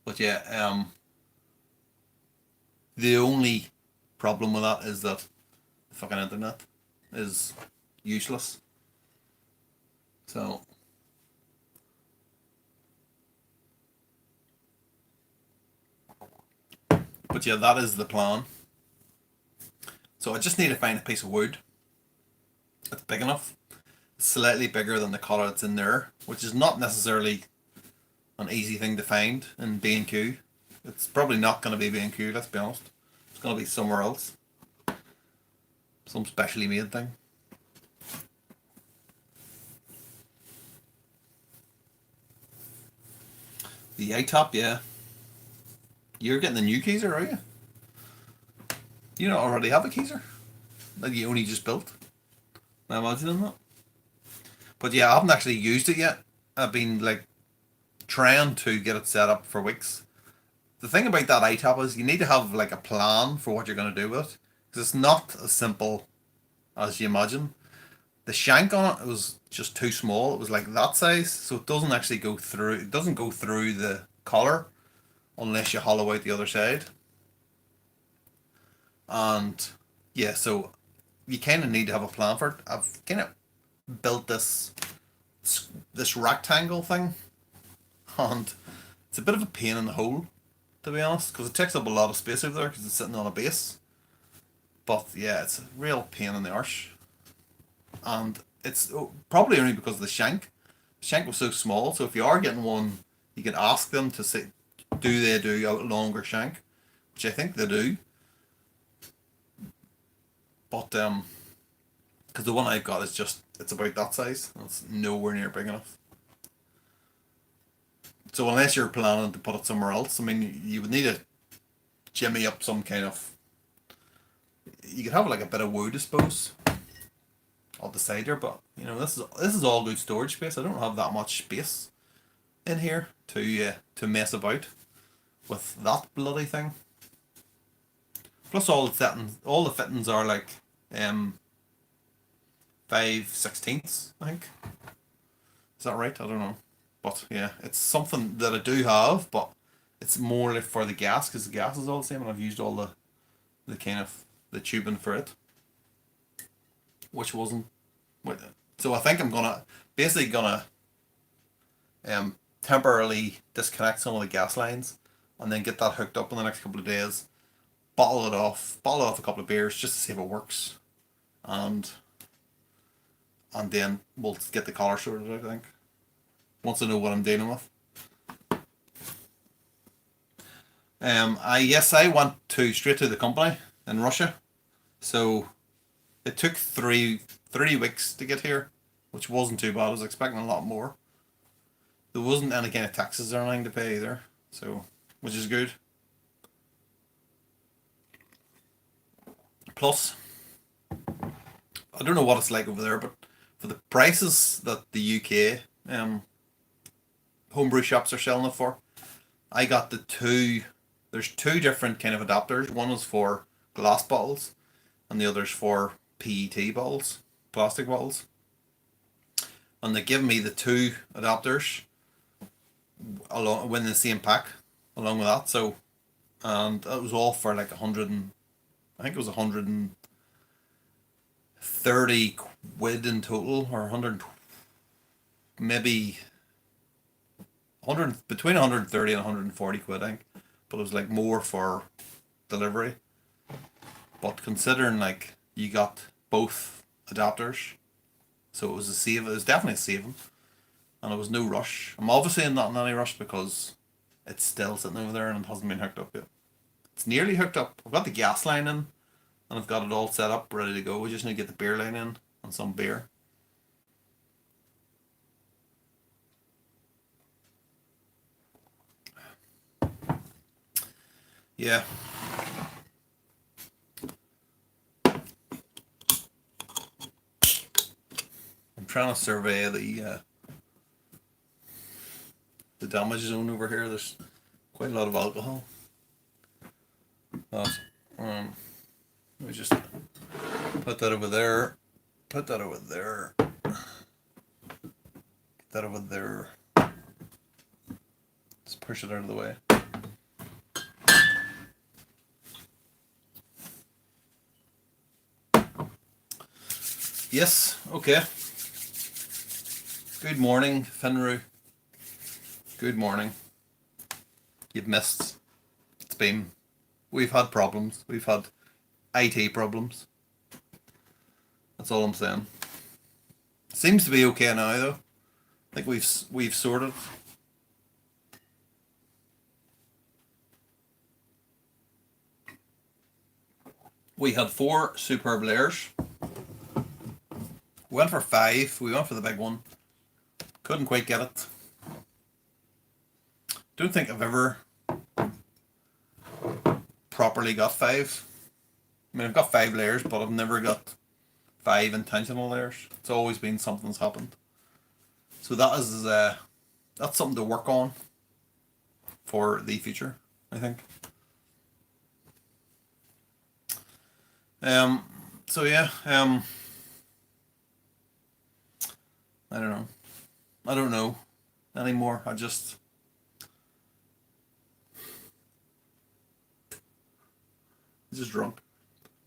Speaker 1: But yeah, the only problem with that is that the fucking internet is useless. So, but yeah, that is the plan. So I just need to find a piece of wood that's big enough, slightly bigger than the collar that's in there, which is not necessarily an easy thing to find in B&Q. It's probably not going to be B&Q, let's be honest. It's going to be somewhere else. Some specially made thing. The iTop, yeah. You're getting the new Keyser, are you? You don't already have a Keyser? That you only just built? I imagine that. But yeah, I haven't actually used it yet. I've been like trying to get it set up for weeks. The thing about that iTop is you need to have like a plan for what you're going to do with it, because it's not as simple as you imagine. The shank on it was just too small. It was like that size, so it doesn't actually go through. It doesn't go through the collar unless you hollow out the other side. And yeah, so you kind of need to have a plan for it. I've kind of built this rectangle thing, and it's a bit of a pain in the hole to be honest, because it takes up a lot of space over there because it's sitting on a base. But yeah, it's a real pain in the arse. And it's probably only because of the shank. The shank was so small, so if you are getting one, you can ask them to say, do they do a longer shank? Which I think they do. But because the one I've got is just, it's about that size. It's nowhere near big enough. So unless you're planning to put it somewhere else, I mean, you would need to jimmy up some kind of. You could have like a bit of wood, I suppose, on the side there. But you know, this is all good storage space. I don't have that much space in here to mess about with that bloody thing. Plus, all the fittings are like 5/16, I think. Is that right? I don't know. But yeah, it's something that I do have, but it's more like for the gas because the gas is all the same, and I've used all the kind of the tubing for it, which wasn't. So I think I'm basically gonna temporarily disconnect some of the gas lines, and then get that hooked up in the next couple of days. Bottle it off a couple of beers just to see if it works, and then we'll get the collar sorted out, I think. Once I know what I'm dealing with. I went straight to the company in Russia, so it took three weeks to get here, which wasn't too bad. I was expecting a lot more. There wasn't any kind of taxes or anything to pay either, so which is good. Plus, I don't know what it's like over there, but for the prices that the UK homebrew shops are selling it for, I got there's two different kind of adapters. One is for glass bottles and the other's for PET bottles, plastic bottles. And they give me the two adapters along in the same pack along with that. So, and it was all for like I think it was 130 quid in total, or 100, maybe 100, between 130 and 140 quid, I think. But it was like more for delivery. But considering like you got both adapters, so it was a save. It was definitely a saving, and it was no rush. I'm obviously not in any rush because it's still sitting over there and it hasn't been hooked up yet. It's nearly hooked up. I've got the gas line in, and I've got it all set up, ready to go. We just need to get the beer line in and some beer. Yeah. I'm trying to survey the damage zone over here. There's quite a lot of alcohol. Let me just put that over there. Put that over there. Get that over there. Let's push it out of the way. Yes, okay. Good morning, Finru. Good morning. You've missed. We've had problems. We've had IT problems. That's all I'm saying. Seems to be okay now though. I think we've sorted. We had 4 superb layers. We went for 5. We went for the big one. Couldn't quite get it. Don't think I've ever properly got 5. I mean, I've got 5 layers, but I've never got 5 intentional layers. It's always been something's happened. So that's something to work on for the future, I think. So yeah, I don't know. I don't know anymore. I'm just drunk.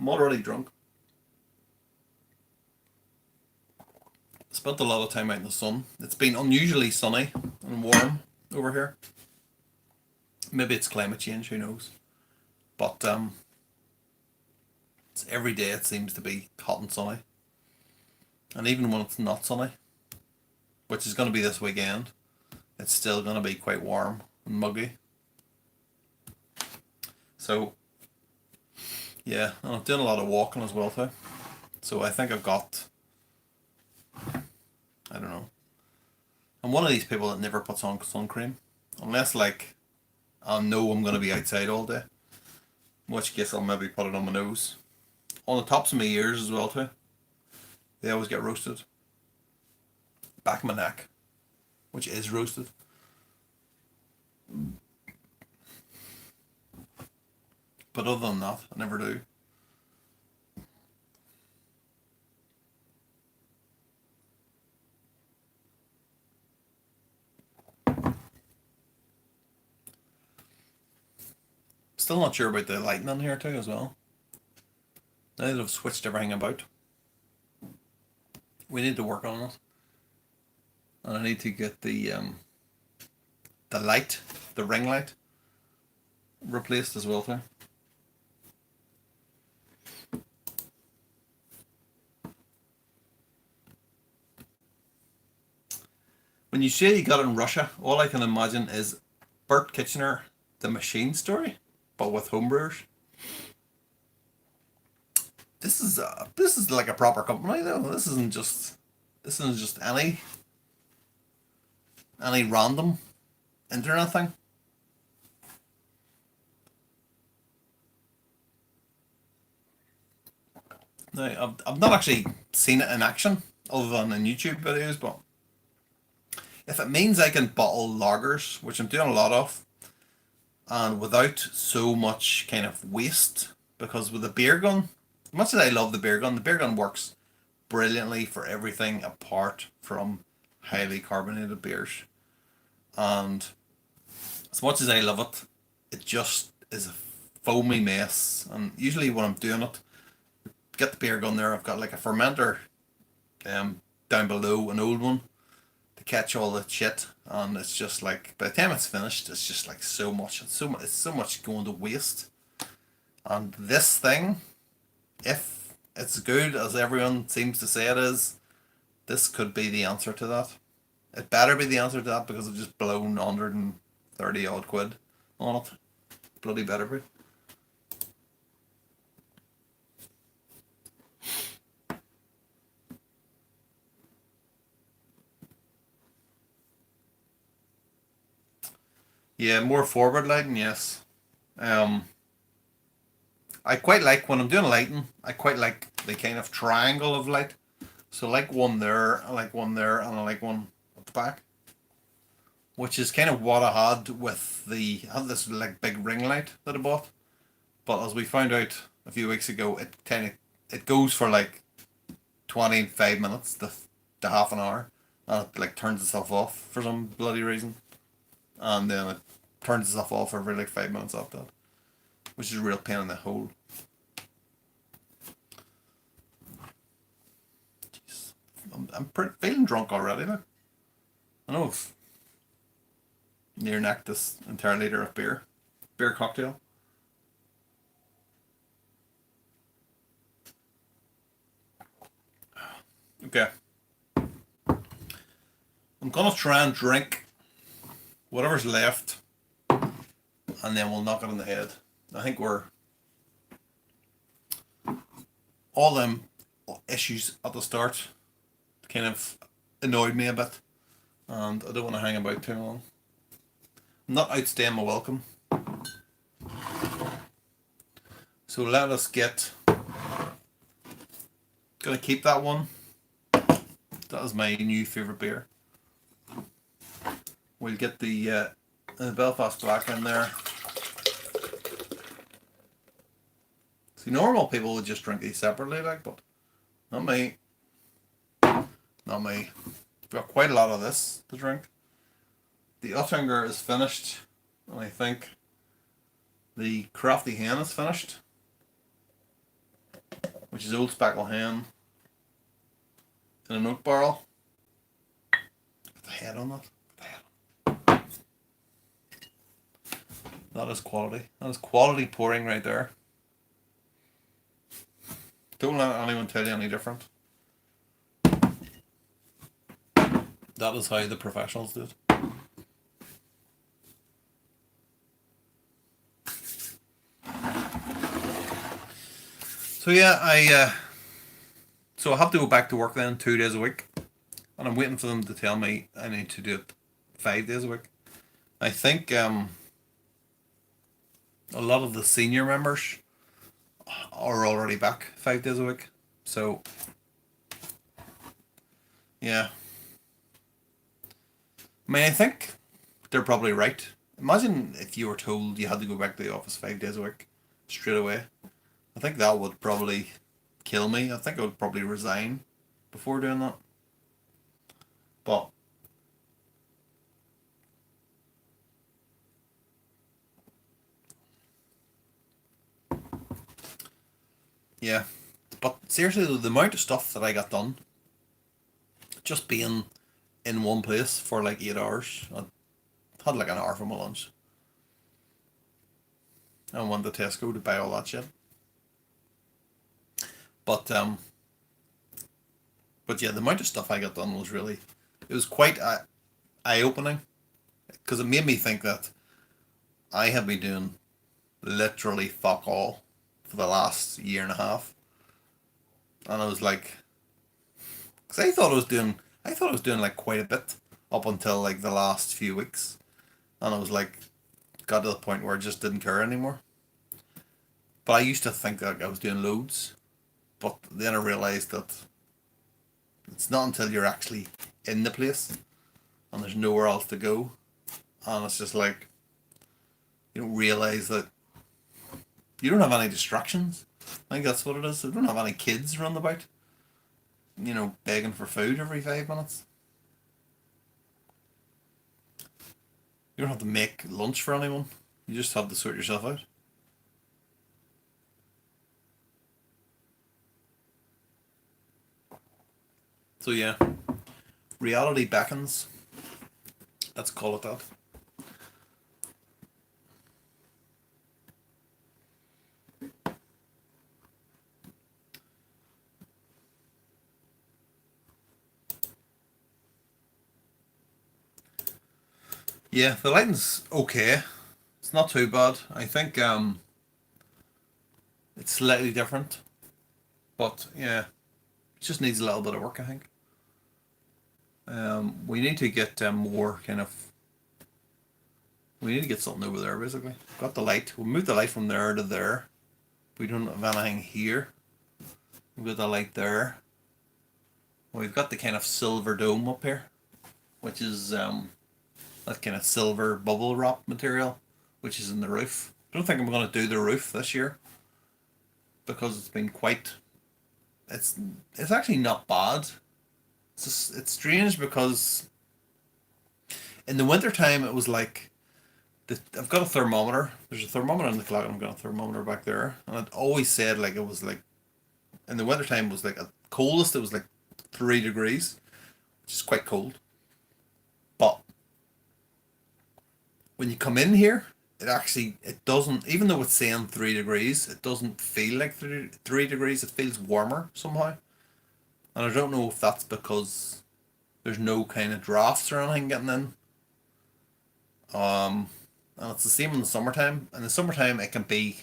Speaker 1: I'm already drunk. Spent a lot of time out in the sun. It's been unusually sunny and warm over here. Maybe it's climate change, who knows? But it's every day it seems to be hot and sunny. And even when it's not sunny, which is going to be this weekend, it's still going to be quite warm and muggy. So, yeah, and I'm doing a lot of walking as well too. So I think I've got, I don't know. I'm one of these people that never puts on sun cream. Unless, like, I know I'm going to be outside all day. In which case I'll maybe put it on my nose. On the tops of my ears as well too. They always get roasted. Back of my neck, which is roasted. But other than that, I never do. Still not sure about the lighting on here too as well. Now that I've switched everything about, we need to work on it. And I need to get the light, the ring light, replaced as well too. When you say you got it in Russia, all I can imagine is Bert Kitchener, the machine story, but with homebrewers. This is like a proper company though. This isn't just any random internet thing. Now, I've not actually seen it in action other than in YouTube videos, but if it means I can bottle lagers, which I'm doing a lot of, and without so much kind of waste, because with the beer gun, much as I love the beer gun works brilliantly for everything apart from highly carbonated beers. And as much as I love it, it just is a foamy mess. And usually when I'm doing it, get the beer gun there, I've got like a fermenter down below, an old one, to catch all the shit. And it's just like, by the time it's finished, it's just like so much. It's so much going to waste. And this thing, if it's good as everyone seems to say it is, this could be the answer to that. It better be the answer to that because I've just blown 130 odd quid on it. Bloody better be. Yeah, more forward lighting, yes. Um, I quite like when I'm doing lighting. I quite like the kind of triangle of light. So I like one there, I like one there, and I like one at the back, which is kind of what I had with I had this like big ring light that I bought. But as we found out a few weeks ago, it goes for like 25 minutes to half an hour, and it like turns itself off for some bloody reason, and then it turns itself off every like 5 minutes after that, which is a real pain in the hole. Jeez. I'm feeling drunk already. Like I know I've near necked this entire liter of beer cocktail. Okay, I'm gonna try and drink whatever's left, and then we'll knock it on the head. I think we're all them issues at the start kind of annoyed me a bit, and I don't want to hang about too long. I'm not outstaying my welcome, so let us get. Gonna keep that one. That is my new favourite beer. We'll get the Belfast Black in there. See, normal people would just drink these separately, like, but not me. Not me. We've got quite a lot of this to drink. The Oettinger is finished, and I think the Crafty Hen is finished, which is Old Speckle Hen in an oak barrel. Put the head on that. Put the head on. That is quality. That is quality pouring right there. Don't let anyone tell you any different. That is how the professionals do it. So yeah, I have to go back to work then 2 days a week, and I'm waiting for them to tell me I need to do it 5 days a week. I think a lot of the senior members are already back 5 days a week. So yeah, I mean I think they're probably right. Imagine if you were told you had to go back to the office 5 days a week straight away. I think that would probably kill me. I think I would probably resign before doing that. But yeah, but seriously, the amount of stuff that I got done just being in one place for like 8 hours. I had like an hour for my lunch. I went to Tesco to buy all that shit. But but yeah, the amount of stuff I got done was really, it was quite eye opening because it made me think that I have been doing literally fuck all for the last year and a half, and I was like, because I thought I was doing like quite a bit up until like the last few weeks, and I was like, got to the point where I just didn't care anymore. But I used to think that I was doing loads, but then I realised that it's not until you're actually in the place and there's nowhere else to go, and it's just like you don't realise that you don't have any distractions. I think that's what it is. You don't have any kids running about, begging for food every 5 minutes. You don't have to make lunch for anyone. You just have to sort yourself out. So yeah, reality beckons. Let's call it that. Yeah, the lighting's okay. It's not too bad. I think it's slightly different, but yeah, it just needs a little bit of work. I think. We need to get more kind of. We need to get something over there. Basically, got the light. We'll move the light from there to there. We don't have anything here. We've got the light there. We've got the kind of silver dome up here, which is that kind of silver bubble wrap material, which is in the roof. I don't think I'm going to do the roof this year because it's been quite. It's actually not bad. It's strange because in the winter time it was like I've got a thermometer. There's a thermometer in the closet. I've got a thermometer back there, and it always said like it was like in the winter time it was like at coldest it was like 3 degrees, which is quite cold. But when you come in here, it doesn't, even though it's saying 3 degrees, it doesn't feel like 3 degrees. It feels warmer somehow, and I don't know if that's because there's no kind of drafts or anything getting in. And it's the same in the summertime. In the summertime, it can be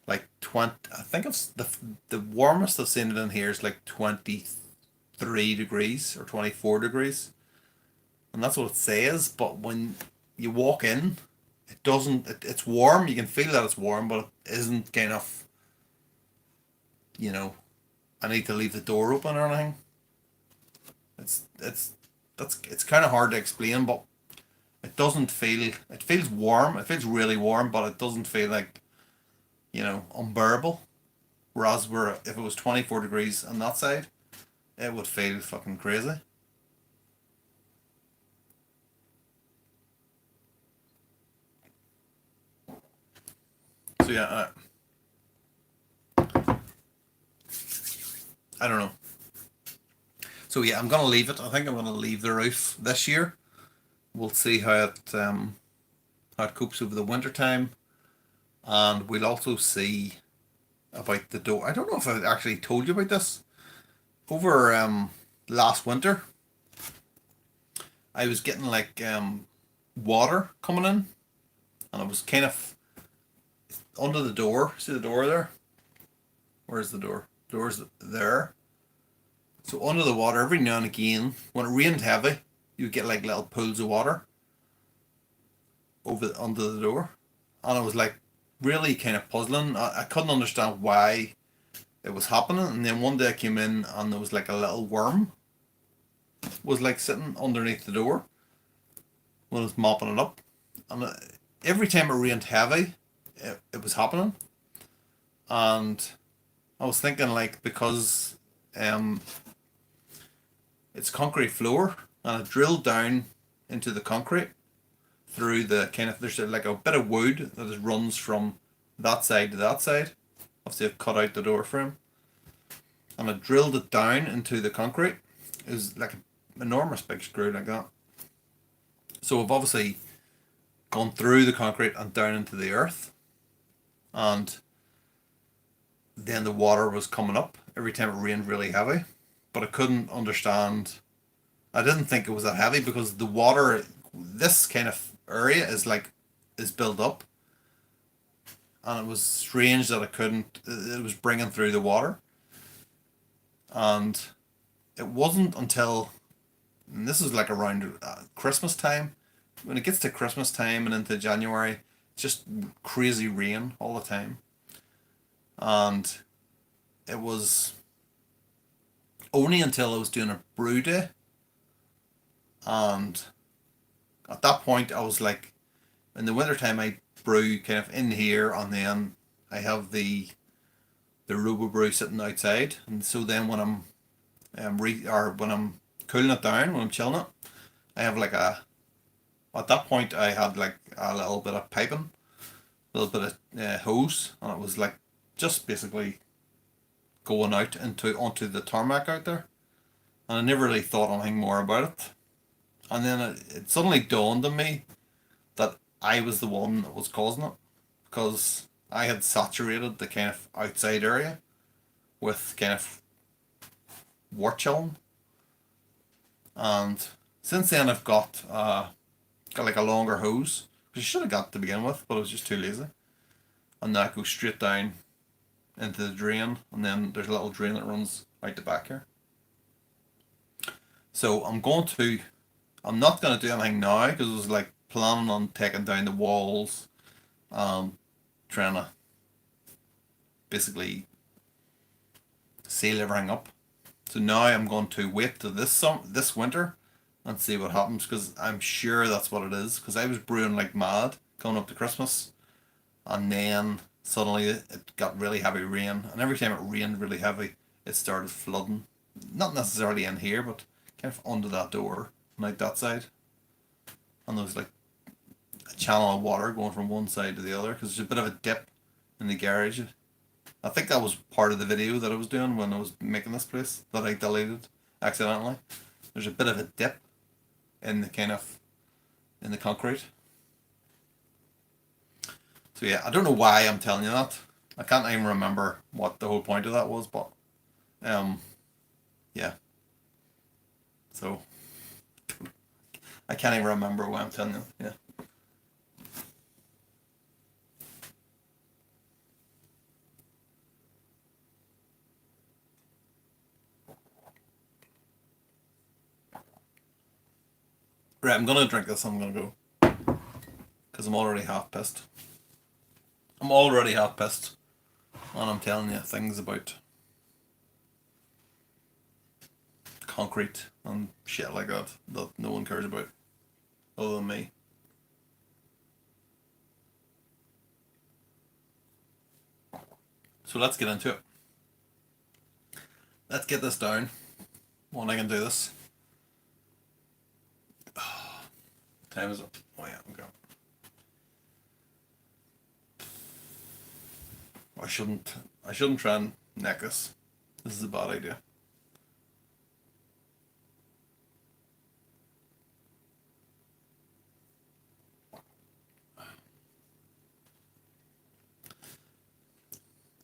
Speaker 1: like 20. I think it's the warmest I've seen it in here is like 23 degrees or 24 degrees, and that's what it says. But when you walk in, it doesn't. It's warm. You can feel that it's warm, but it isn't kind of. You know, I need to leave the door open or anything. It's it's kind of hard to explain, but it doesn't feel. It feels warm. It feels really warm, but it doesn't feel like unbearable. Whereas if it was 24 degrees on that side, it would feel fucking crazy. So yeah, I don't know. So yeah, I'm gonna leave it. I think I'm gonna leave the roof this year. We'll see how it copes over the winter time. And we'll also see about the door. I don't know if I actually told you about this. Over last winter, I was getting like water coming in, and it was kind of under the door. See the door there? Where's the door? Door's there. So under the water, every now and again, when it rained heavy, you get like little pools of water over under the door, and it was like really kind of puzzling. I couldn't understand why it was happening, and then one day I came in and there was like a little worm was like sitting underneath the door when I was mopping it up, and every time it rained heavy, it was happening, and I was thinking like because um it's concrete floor and it drilled down into the concrete through the kind of there's like a bit of wood that just runs from that side to that side. Obviously, I've cut out the door frame and I drilled it down into the concrete. It was like an enormous big screw like that. So I've obviously gone through the concrete and down into the earth, and then the water was coming up every time it rained really heavy. But I couldn't understand. I didn't think it was that heavy because the water, this kind of area is built up, and it was strange that I couldn't. It was bringing through the water, and it wasn't until, and this is like around Christmas time. When it gets to Christmas time and into January, it's just crazy rain all the time, and it was only until I was doing a brew day, and at that point I was like, in the wintertime I brew kind of in here, and then I have the Robo Brew sitting outside, and so then when I'm or when I'm cooling it down, when I'm chilling it, I have like a, at that point I had like a little bit of piping, a little bit of hose, and it was like just basically going out into onto the tarmac out there, and I never really thought anything more about it. And then it suddenly dawned on me that I was the one that was causing it, because I had saturated the kind of outside area with kind of wort chilling, and since then I've got like a longer hose, which I should have got to begin with, but I was just too lazy, and that goes straight down into the drain, and then there's a little drain that runs out the back here. So I'm not going to do anything now because I was like planning on taking down the walls, trying to basically seal everything up. So now I'm going to wait to this winter and see what happens, because I'm sure that's what it is, because I was brewing like mad coming up to Christmas, and then suddenly it got really heavy rain, and every time it rained really heavy it started flooding, not necessarily in here but kind of under that door and out that side, and there was like a channel of water going from one side to the other because there's a bit of a dip in the garage. I think that was part of the video that I was doing when I was making this place that I deleted accidentally. There's a bit of a dip in the kind of in the concrete. So yeah, I don't know why I'm telling you that. I can't even remember what the whole point of that was, but um, yeah. So I can't even remember why I'm telling you. Yeah. Right, I'm gonna drink this. I'm gonna go because I'm already half pissed. I'm already half pissed, and I'm telling you things about concrete and shit like that that no one cares about other than me. So let's get into it. Let's get this down. When I can do this. Time is up. Oh yeah, I'm going. I shouldn't. I shouldn't try and neck this. This is a bad idea.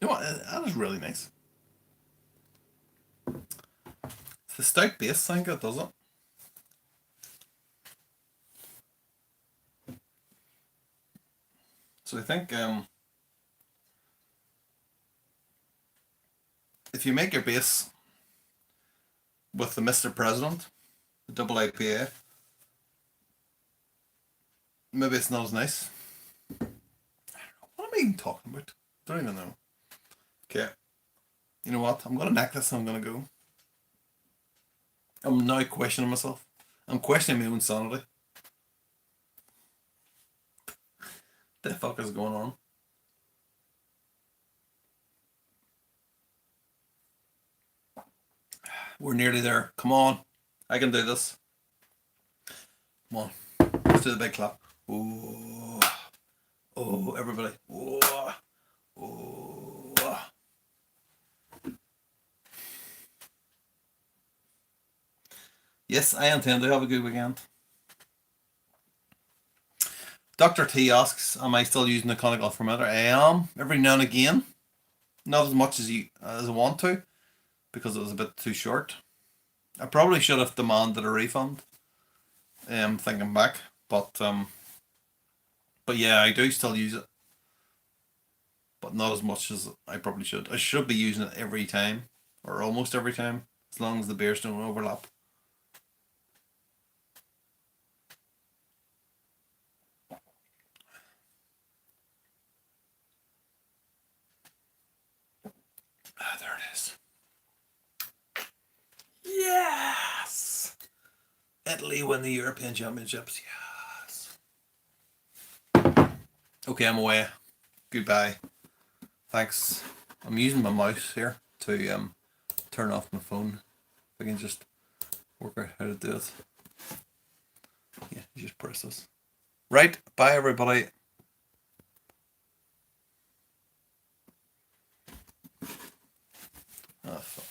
Speaker 1: You know what? That is really nice. It's the stout base thing that does it. So I think if you make your base with the Mr. President, the double IPA, maybe it's not as nice. What am I even talking about? Don't even know. Okay. You know what? I'm gonna neck this and I'm gonna go. I'm now questioning myself. I'm questioning my own sanity. What the fuck is going on? We're nearly there. Come on. I can do this. Come on. Let's do the big clap. Oh, oh, everybody. Oh, oh. Yes, I intend to have a good weekend. Dr. T asks, am I still using the conical fermenter? I am, every now and again. Not as much as I want to, because it was a bit too short. I probably should have demanded a refund. Thinking back, but yeah, I do still use it, but not as much as I probably should. I should be using it every time, or almost every time, as long as the beers don't overlap. Ah, there it is. Yes! Italy win the European Championships. Yes. Okay, I'm away. Goodbye. Thanks. I'm using my mouse here to turn off my phone. If I can just work out how to do it. Yeah, you just press this. Right, bye everybody. Oh fuck.